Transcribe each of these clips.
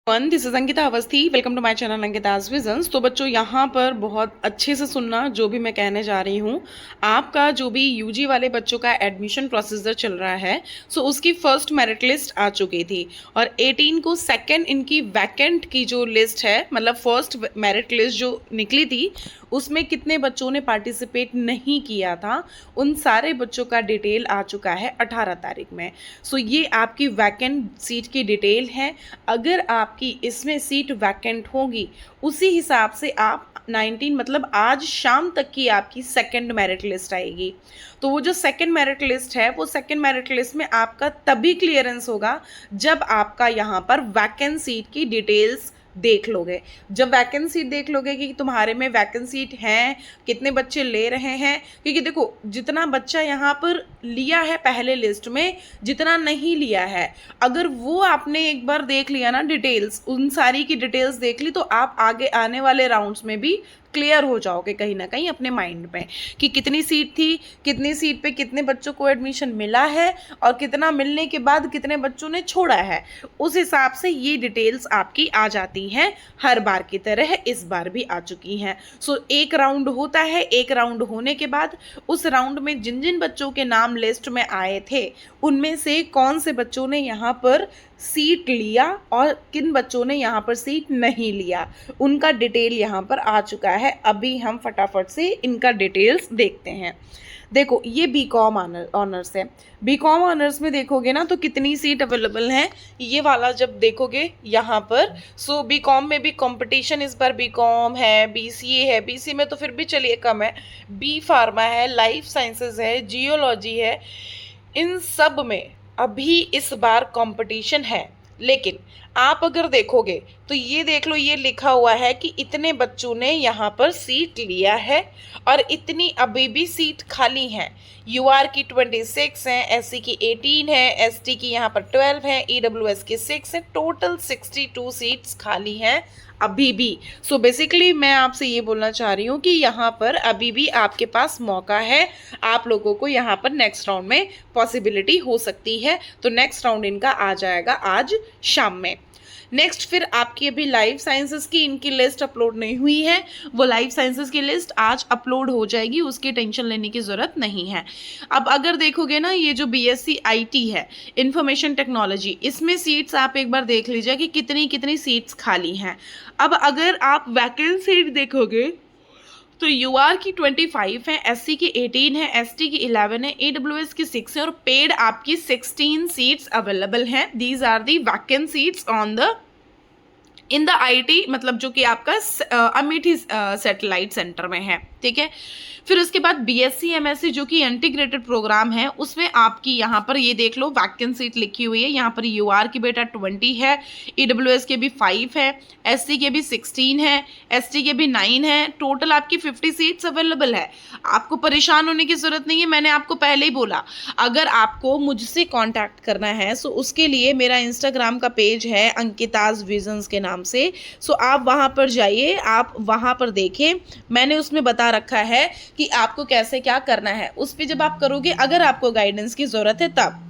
This is Ankita Awasthi. Welcome to my channel Ankita's visions. तो बच्चों यहाँ पर बहुत अच्छे से सुनना जो भी मैं कहने जा रही हूँ। आपका जो भी यूजी वाले बच्चों का एडमिशन प्रोसीजर चल रहा है, सो उसकी फर्स्ट मेरिट लिस्ट आ चुकी थी और 18 को सेकंड इनकी वैकेंट की जो लिस्ट है, मतलब फर्स्ट मेरिट लिस्ट जो निकली थी उसमें कितने बच्चों ने पार्टिसिपेट नहीं किया था, उन सारे बच्चों का डिटेल आ चुका है 18 तारीख में। सो ये आपकी वैकेंट सीट की डिटेल है। अगर आपकी इसमें सीट वैकेंट होगी उसी हिसाब से आप 19 मतलब आज शाम तक की आपकी सेकंड मेरिट लिस्ट आएगी। तो वो जो सेकंड मेरिट लिस्ट है, वो सेकंड मेरिट लिस्ट में आपका तभी क्लियरेंस होगा जब आपका यहाँ पर वैकेंट सीट की डिटेल्स देख लोगे। जब वैकेंट सीट देख लोगे कि तुम्हारे में वैकेंट सीट हैं, कितने बच्चे ले रहे हैं, क्योंकि देखो जितना बच्चा यहाँ पर लिया है पहले लिस्ट में, जितना नहीं लिया है, अगर वो आपने एक बार देख लिया ना डिटेल्स, उन सारी की डिटेल्स देख ली, तो आप आगे आने वाले राउंड्स में भी क्लियर हो जाओगे कहीं ना कहीं अपने माइंड में कि कितनी सीट थी, कितनी सीट पे कितने बच्चों को एडमिशन मिला है और कितना मिलने के बाद कितने बच्चों ने छोड़ा है। उस हिसाब से ये डिटेल्स आपकी आ जाती हैं, हर बार की तरह इस बार भी आ चुकी हैं। सो एक राउंड होता है, एक राउंड होने के बाद उस राउंड में जिन जिन बच्चों के नाम लिस्ट में आए थे उनमें से कौन से बच्चों ने यहाँ पर सीट लिया और किन बच्चों ने यहाँ पर सीट नहीं लिया, उनका डिटेल यहाँ पर आ चुका है। अभी हम फटाफट से इनका डिटेल्स देखते हैं। देखो ये बीकॉम ऑनर्स है। बीकॉम ऑनर्स में देखोगे ना तो कितनी सीट अवेलेबल है, ये वाला जब देखोगे यहाँ पर, सो बीकॉम में भी कंपटीशन इस बार बीकॉम है, बीसीए है, बीसीए में तो फिर भी चलिए कम है, बी फार्मा है, लाइफ साइंसेज है, जियोलॉजी है, इन सब में अभी इस बार कंपटीशन है। लेकिन आप अगर देखोगे तो ये देख लो, ये लिखा हुआ है कि इतने बच्चों ने यहाँ पर सीट लिया है और इतनी अभी भी सीट खाली हैं। यूआर की 26 हैं, एससी की 18 है, एसटी की यहाँ पर 12 है, ईडब्ल्यूएस की 6 है, टोटल 62 सीट्स खाली हैं अभी भी। सो बेसिकली मैं आपसे ये बोलना चाह रही हूँ कि यहाँ पर अभी भी आपके पास मौका है, आप लोगों को यहाँ पर नेक्स्ट राउंड में पॉसिबिलिटी हो सकती है। तो नेक्स्ट राउंड इनका आ जाएगा आज शाम में। नेक्स्ट फिर आपकी अभी लाइफ साइंसेस की इनकी लिस्ट अपलोड नहीं हुई है, वो लाइफ साइंसेस की लिस्ट आज अपलोड हो जाएगी, उसकी टेंशन लेने की ज़रूरत नहीं है। अब अगर देखोगे ना, ये जो बीएससी आईटी है, इंफॉर्मेशन टेक्नोलॉजी, इसमें सीट्स आप एक बार देख लीजिए कि कितनी कितनी सीट्स खाली हैं। अब अगर आप वैकेंट सीट देखोगे तो यूआर की 25 है, एससी की 18 है, एसटी की 11 है, ईडब्ल्यूएस की 6 है और पेड आपकी 16 सीट्स अवेलेबल हैं। These are the vacant seats on the in the IT, मतलब जो कि आपका अमेठी सैटेलाइट सेंटर में है, ठीक है। फिर उसके बाद बीएससी एमएससी जो कि इंटीग्रेटेड प्रोग्राम है, उसमें आपकी यहाँ पर ये देख लो वैकेंट सीट लिखी हुई है। यहाँ पर यूआर की बेटा 20 है, ईडब्ल्यूएस के भी 5 है, एससी के भी 16 है, एसटी के भी 9 है, टोटल आपकी 50 सीट्स अवेलेबल है। आपको परेशान होने की जरूरत नहीं है, मैंने आपको पहले ही बोला। अगर आपको मुझसे कॉन्टैक्ट करना है सो उसके लिए मेरा इंस्टाग्राम का पेज है अंकिताज विजन्स के नाम से, सो आप वहाँ पर जाइए, आप वहाँ पर देखें, मैंने उसमें बता रखा है कि आपको कैसे क्या करना है। उस पे जब आप करोगे, अगर आपको गाइडेंस की जरूरत है तब,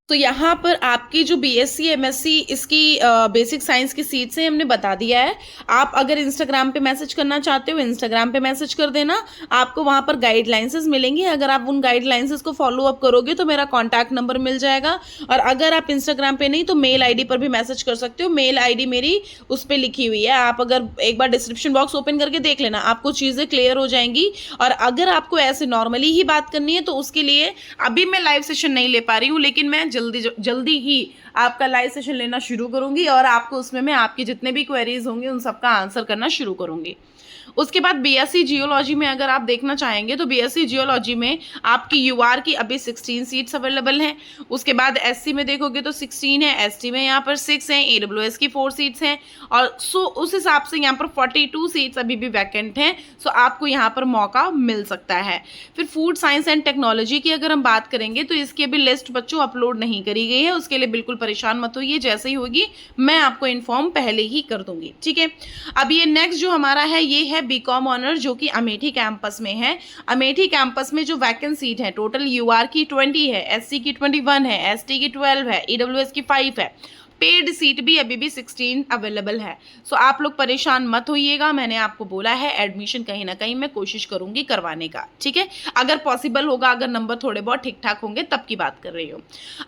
तो यहाँ पर आपकी जो बीएससी एमएससी इसकी बेसिक साइंस की सीट्स हैं हमने बता दिया है। आप अगर इंस्टाग्राम पे मैसेज करना चाहते हो, इंस्टाग्राम पे मैसेज कर देना, आपको वहाँ पर गाइडलाइंसेस मिलेंगी। अगर आप उन गाइडलाइंसेस को फॉलो अप करोगे तो मेरा कॉन्टैक्ट नंबर मिल जाएगा। और अगर आप इंस्टाग्राम पे नहीं तो मेल आईडी पर भी मैसेज कर सकते हो, मेल आईडी मेरी उस पर लिखी हुई है। आप अगर एक बार डिस्क्रिप्शन बॉक्स ओपन करके देख लेना, आपको चीज़ें क्लियर हो जाएंगी। और अगर आपको ऐसे नॉर्मली ही बात करनी है तो उसके लिए अभी मैं लाइव सेशन नहीं ले पा रही हूँ, लेकिन मैं जल्दी ही आपका लाइव सेशन लेना शुरू करूंगी और आपको उसमें मैं आपके जितने भी क्वेरीज होंगे उन सबका आंसर करना शुरू करूंगी। उसके बाद बीएससी जियोलॉजी में अगर आप देखना चाहेंगे तो बीएससी जियोलॉजी में आपकी यूआर की अभी 16 सीट्स अवेलेबल हैं। उसके बाद एससी में देखोगे तो 16 है, एसटी में यहाँ पर 6 हैं, ईडब्ल्यूएस की 4 सीट्स हैं और सो उस हिसाब से यहाँ पर 42 सीट्स अभी भी वैकेंट हैं। सो आपको यहाँ पर मौका मिल सकता है। फिर फूड साइंस एंड टेक्नोलॉजी की अगर हम बात करेंगे तो इसकी अभी लिस्ट बच्चों अपलोड नहीं करी गई है, उसके लिए बिल्कुल परेशान मत होइए, जैसे ही होगी मैं आपको इन्फॉर्म पहले ही कर दूंगी, ठीक है। अब ये नेक्स्ट जो हमारा है ये है बीकॉम ऑनर जो कि अमेठी कैंपस में है। अमेठी कैंपस में जो वैकेंट सीट है, टोटल यूआर की 20 है, एससी की 21 है, एसटी की 12 है, ईडब्ल्यूएस की 5 है, पेड सीट भी अभी भी 16 अवेलेबल है। सो आप लोग परेशान मत होइएगा, मैंने आपको बोला है एडमिशन कहीं ना कहीं मैं कोशिश करूंगी करवाने का, ठीक है। अगर पॉसिबल होगा, अगर नंबर थोड़े बहुत ठीक ठाक होंगे तब की बात कर रही हूँ।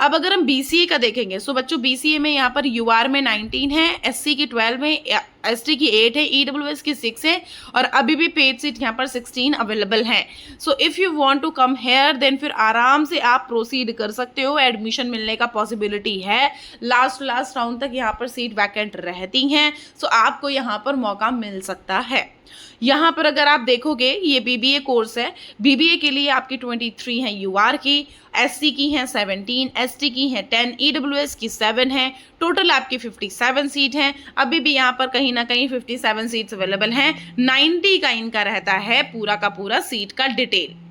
अब अगर हम बीसीए का देखेंगे, सो बच्चों बीसीए में यहाँ पर यूआर में 19 है, एससी की 12 है, एसटी की 8 है, ईडब्ल्यूएस की 6 है, और अभी भी पेड सीट यहाँ पर 16 अवेलेबल है। So if you want to come here then फिर आराम से आप प्रोसीड कर सकते हो, एडमिशन मिलने का पॉसिबिलिटी है। लास्ट राउंड तक यहाँ पर सीट वैकेंट रहती हैं, सो आपको यहाँ पर मौका मिल सकता है। यहाँ पर अगर आप देखोगे ये बीबीए कोर्स है, बीबीए के लिए आपकी 23 है यूआर की, एससी की हैं 17, एसटी की हैं 10, ईडब्ल्यूएस की 7 है, टोटल आपकी 57 सीट हैं। अभी भी यहाँ पर कहीं ना कहीं 57 सीट्स अवेलेबल हैं। 90 का इनका रहता है पूरा का पूरा सीट का डिटेल।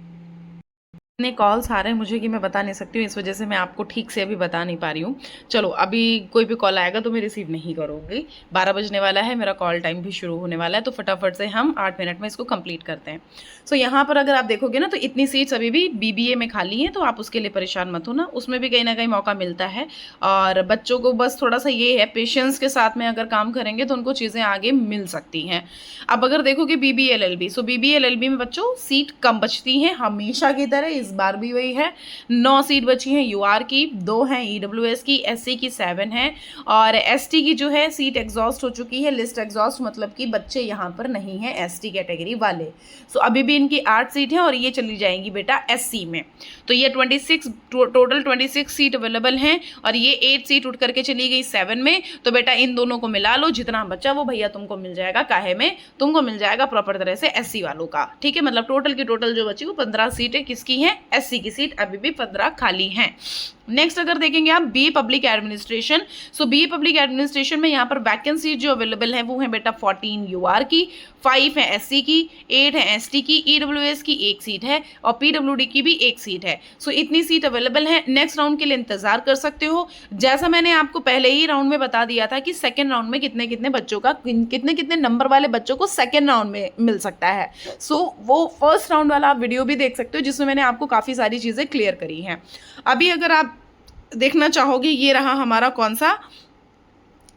इतने कॉल्स आ रहे हैं मुझे कि मैं बता नहीं सकती हूँ, इस वजह से मैं आपको ठीक से अभी बता नहीं पा रही हूँ। चलो अभी कोई भी कॉल आएगा तो मैं रिसीव नहीं करूँगी, 12 बजने वाला है, मेरा कॉल टाइम भी शुरू होने वाला है, तो फटाफट से हम 8 मिनट में इसको कंप्लीट करते हैं। सो यहाँ पर अगर आप देखोगे ना तो इतनी सीट्स अभी भी बीबीए में खाली हैं, तो आप उसके लिए परेशान मत हो ना, उसमें भी कहीं ना कहीं मौका मिलता है। और बच्चों को बस थोड़ा सा ये है, पेशेंस के साथ में अगर काम करेंगे तो उनको चीज़ें आगे मिल सकती हैं। अब अगर देखोगे बीबीए एलएलबी, सो बीबीए एलएलबी में बच्चों सीट कम बचती हैं हमेशा की तरह, इस बार भी वही है। 9 सीट बची हैं यूआर की, 2 हैं ईडब्ल्यूएस की, एससी की 7 है, और एसटी की जो है सीट एग्जॉस्ट हो चुकी है, लिस्ट एग्जॉस्ट मतलब कि बच्चे यहाँ पर नहीं हैं एसटी कैटेगरी वाले। सो अभी भी इनकी 8 सीट है और ये चली जाएंगी बेटा एससी में। तो ये 26 टोटल 26 सीट अवेलेबल हैं, और ये 8 सीट उठ करके चली गई 7 में। तो बेटा इन दोनों को मिला लो, जितना बच्चा वो भैया तुमको मिल जाएगा, काहे में तुमको मिल जाएगा प्रॉपर तरह से एससी वालों का, ठीक है। मतलब टोटल की टोटल जो बची वो 15 सीटें किसकी हैं, एससी की सीट अभी भी 15 खाली हैं। नेक्स्ट अगर देखेंगे आप बीए पब्लिक एडमिनिस्ट्रेशन, सो बीए पब्लिक एडमिनिस्ट्रेशन में यहाँ पर वैकेंसी जो अवेलेबल है वो है बेटा 14 यूआर की, 5 है एससी की, 8 है एसटी की, ईडब्ल्यूएस की 1 सीट है, और पीडब्ल्यूडी की भी 1 सीट है। सो इतनी सीट अवेलेबल है। नेक्स्ट राउंड के लिए इंतजार कर सकते हो। जैसा मैंने आपको पहले ही राउंड में बता दिया था कि सेकेंड राउंड में कितने कितने बच्चों का, कितने कितने नंबर वाले बच्चों को सेकेंड राउंड में मिल सकता है। सो वो फर्स्ट राउंड वाला आप वीडियो भी देख सकते हो, जिसमें मैंने आपको काफ़ी सारी चीज़ें क्लियर करी हैं। अभी अगर आप देखना चाहोगे, ये रहा हमारा कौन सा,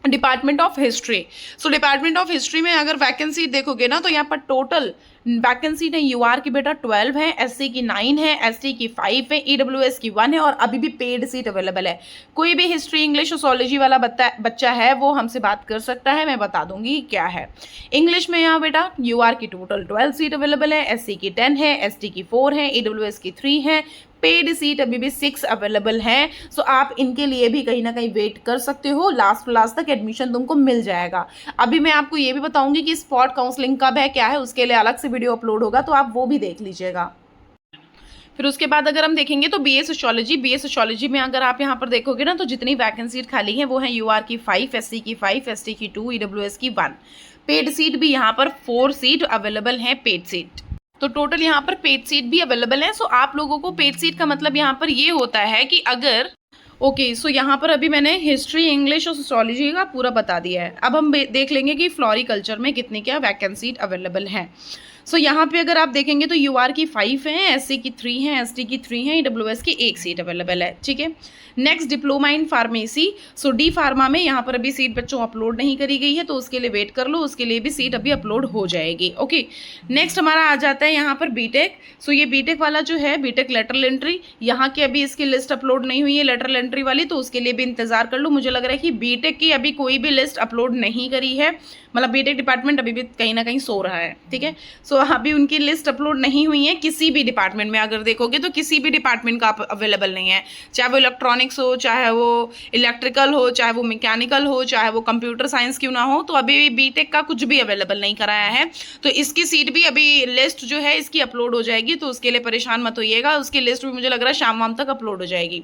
department of history. So department of history में अगर वैकेंसी देखोगे ना तो यहाँ पर टोटल वैकेंसी ने यूआर की बेटा 12 है, एससी की 9 है, एसटी की 5 है, ईडब्ल्यूएस की 1 है, और अभी भी पेड सीट अवेलेबल है। कोई भी हिस्ट्री इंग्लिश सोशोलॉजी वाला बच्चा है वो हमसे बात कर सकता है, मैं बता दूंगी क्या है। इंग्लिश में यहाँ बेटा यूआर की टोटल 12 सीट अवेलेबल है, एससी की 10 है, एसटी की 4 है, ईडब्ल्यूएस की 3 है, पेड सीट अभी भी 6 अवेलेबल है। सो आप इनके लिए भी कहीं ना कहीं वेट कर सकते हो, लास्ट तक एडमिशन तुमको मिल जाएगा। अभी मैं आपको ये भी बताऊंगी कि स्पॉट काउंसलिंग कब है क्या है, उसके लिए अलग से वीडियो अपलोड होगा, तो आप वो भी देख लीजिएगा। फिर उसके बाद अगर हम देखेंगे तो बीए सोशियोलॉजी में अगर आप यहाँ पर देखोगे ना तो जितनी वैकेंसी खाली है वो है यूआर की 5, एससी की 5, एसटी की 2, ईडब्ल्यूएस की 1। पेड सीट भी यहाँ पर 4 सीट अवेलेबल है, पेड सीट। तो टोटल यहाँ पर पेड सीट भी अवेलेबल है। सो आप लोगों को पेड सीट का मतलब यहाँ पर ये होता है कि अगर सो यहाँ पर अभी मैंने हिस्ट्री इंग्लिश और सोशियोलॉजी का पूरा बता दिया है। अब हम देख लेंगे कि फ्लोरिकल्चर में कितनी क्या वैकेंसी अवेलेबल है। सो यहाँ पे अगर आप देखेंगे तो यूआर की 5 है, एससी की 3 है, एसटी की 3 है, ईडब्ल्यूएस की 1 सीट अवेलेबल है, ठीक है। Next diploma in pharmacy, so D pharma में यहाँ पर अभी सीट बच्चों अपलोड नहीं करी गई है, तो उसके लिए वेट कर लो, उसके लिए भी सीट अभी अपलोड हो जाएगी। ओके, नेक्स्ट हमारा आ जाता है यहाँ पर बीटेक। सो ये बीटेक वाला जो है बीटेक लेटरल एंट्री, यहाँ की अभी इसकी लिस्ट अपलोड नहीं हुई है लेटरल एंट्री वाली, तो उसके लिए भी इंतजार कर लो। मुझे लग रहा है कि बीटेक की अभी कोई भी लिस्ट अपलोड नहीं करी है, मतलब बीटेक डिपार्टमेंट अभी भी कहीं ना कहीं सो रहा है, ठीक है। सो अभी उनकी लिस्ट अपलोड नहीं हुई है किसी भी डिपार्टमेंट में। अगर देखोगे तो किसी भी डिपार्टमेंट का अवेलेबल नहीं है, चाहे वो इलेक्ट्रॉनिक्स हो, चाहे वो इलेक्ट्रिकल हो, चाहे वो मैकेनिकल हो, चाहे वो कंप्यूटर साइंस क्यों ना हो, तो अभी बीटेक का कुछ भी अवेलेबल नहीं कराया है। तो इसकी सीट भी अभी लिस्ट जो है इसकी अपलोड हो जाएगी, तो उसके लिए परेशान मत होइएगा। उसकी लिस्ट भी मुझे लग रहा है शाम वाम तक अपलोड हो जाएगी।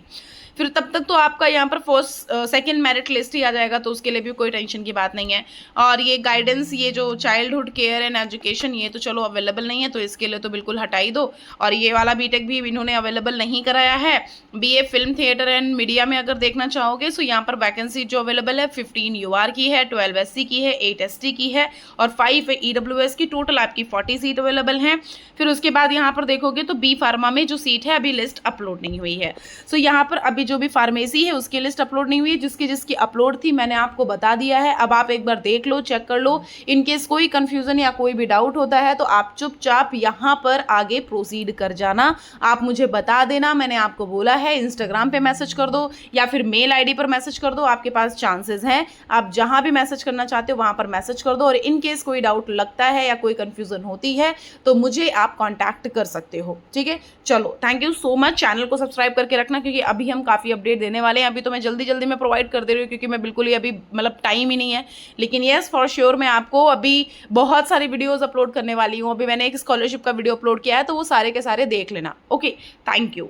फिर तब तक तो आपका यहाँ पर फर्स्ट सेकंड मेरिट लिस्ट ही आ जाएगा, तो उसके लिए भी कोई टेंशन की बात नहीं है। और ये गाइडेंस, ये जो चाइल्डहुड केयर एंड एजुकेशन, ये तो चलो अवेलेबल नहीं है, तो इसके लिए तो बिल्कुल हटा ही दो। और ये वाला बीटेक भी इन्होंने अवेलेबल नहीं कराया है। BA film theatre and media में अगर देखना चाहोगे तो यहाँ पर वैकेंसी जो अवेलेबल है 15 यूआर की है, 12 एससी की है, 8 एसटी की है, और 5 है ईडब्ल्यूएस की। टोटल आपकी 40 सीट अवेलेबल हैं। फिर उसके बाद यहाँ पर देखोगे तो बी फार्मा में जो सीट है अभी लिस्ट अपलोड नहीं हुई है। सो यहाँ पर अभी अभी जो भी फार्मेसी है उसकी लिस्ट अपलोड नहीं हुई है, जिसकी जिसकी अपलोड थी मैंने आपको बता दिया है। अब आप एक बार देख लो, चेक कर लो। इनकेस कोई कंफ्यूजन या कोई भी डाउट होता है तो आप चुपचाप यहाँ पर आगे प्रोसीड कर जाना, आप मुझे बता देना। मैंने आपको बोला है इंस्टाग्राम पे मैसेज कर दो या फिर मेल आईडी पर मैसेज कर दो, आपके पास चांसेस हैं। आप जहां भी मैसेज करना चाहते हो वहां पर मैसेज कर दो, और इन केस कोई डाउट लगता है या कोई कंफ्यूजन होती है तो मुझे आप कांटेक्ट कर सकते हो। ठीक है, चलो thank you so much. Channel को सब्सक्राइब करके रखना, क्योंकि अभी हम काफ़ी अपडेट देने वाले हैं। अभी तो मैं जल्दी जल्दी में प्रोवाइड कर दे रही हूँ, क्योंकि मैं बिल्कुल ही अभी मतलब टाइम ही नहीं है। लेकिन येस फॉर श्योर मैं आपको अभी बहुत सारी वीडियोस अपलोड करने वाली हूँ। अभी मैंने एक स्कॉलरशिप का वीडियो अपलोड किया है, तो वो सारे के सारे देख लेना। Okay, thank you.